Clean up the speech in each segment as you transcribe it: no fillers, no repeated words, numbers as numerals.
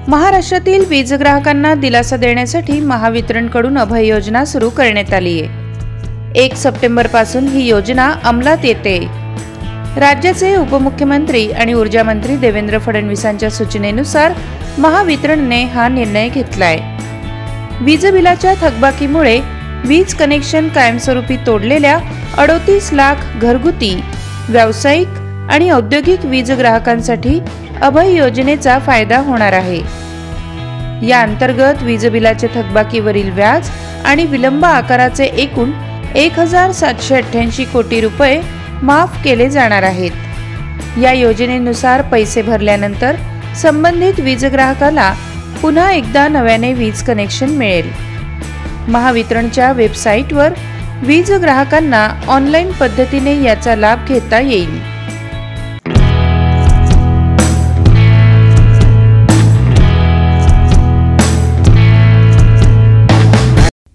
महाराष्ट्रातील वीज ग्राहकांना दिलासा देण्यासाठी महावितरणकडून अभय योजना सुरू करण्यात आली आहे। 1 सप्टेंबर पासून ही योजना अंमलात येते। राज्याचे उपमुख्यमंत्री आणि ऊर्जा मंत्री देवेंद्र फडणवीसांच्या सूचनेनुसार महावितरणने हा निर्णय घेतलाय। वीज बिलाच्या थकबाकीमुळे वीज कनेक्शन कायमस्वरूपी तोडलेल्या 38 लाख घरगुती, व्यावसायिक आणि औद्योगिक वीज ग्राहकांसाठी अभय योजनेचा फायदा होणार आहे। या अंतर्गत वीज बिलाचे थकबाकीवरील व्याज आणि विलंब आकाराचे एकूण 1788 कोटी रुपये माफ केले जाणार आहेत। या योजनेनुसार पैसे भरल्यानंतर संबंधित वीज ग्राहकाला पुन्हा एकदा नव्याने वीज कनेक्शन मिळेल। महावितरणच्या वेबसाईटवर वीज ग्राहकांना ऑनलाईन पद्धतीने याचा लाभ घेता येईल।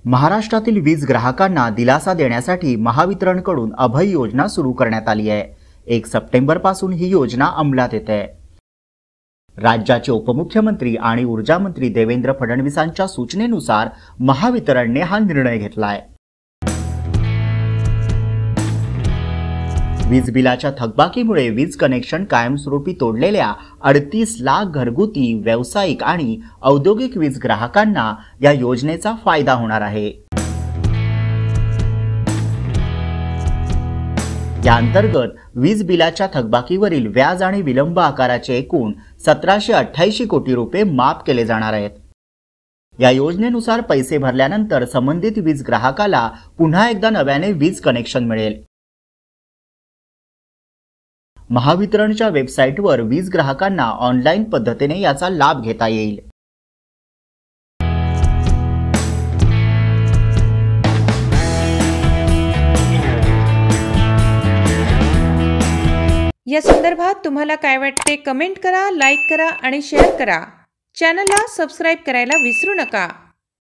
महाराष्ट्रातील वीज ग्राहकांना दिलासा देण्यासाठी महावितरणकडून अभय योजना सुरू करण्यात आली आहे। 1 सप्टेंबर पासून ही योजना अंमलात येते। राज्याचे उपमुख्यमंत्री आणि ऊर्जा मंत्री देवेंद्र फडणवीसांच्या सूचनेनुसार महावितरणने हा निर्णय घेतलाय। वीज बिलाच्या थकबाकीमुळे वीज कनेक्शन कायमस्वरूपी तोडलेल्या 38 लाख घरगुती, व्यावसायिक आणि औद्योगिक वीज ग्राहकांना या योजनेचा फायदा होणार आहे। या अंतर्गत वीज बिलाच्या थकबाकीवरील व्याज आणि विलंब आकाराचे एकूण 1788 कोटी रुपये माफ केले जाणार आहेत। या योजनेनुसार पैसे भरल्यानंतर संबंधित वीज ग्राहकाला पुन्हा एकदा नव्याने वीज कनेक्शन मिळेल। महावितरणच्या वेबसाईटवर वीज ग्राहकांना ऑनलाईन पद्धतीने याचा लाभ घेता येईल। या संदर्भात तुम्हाला काय वाटते कमेंट करा, लाईक करा आणि शेअर करा। चॅनलला सबस्क्राइब करायला विसरू नका।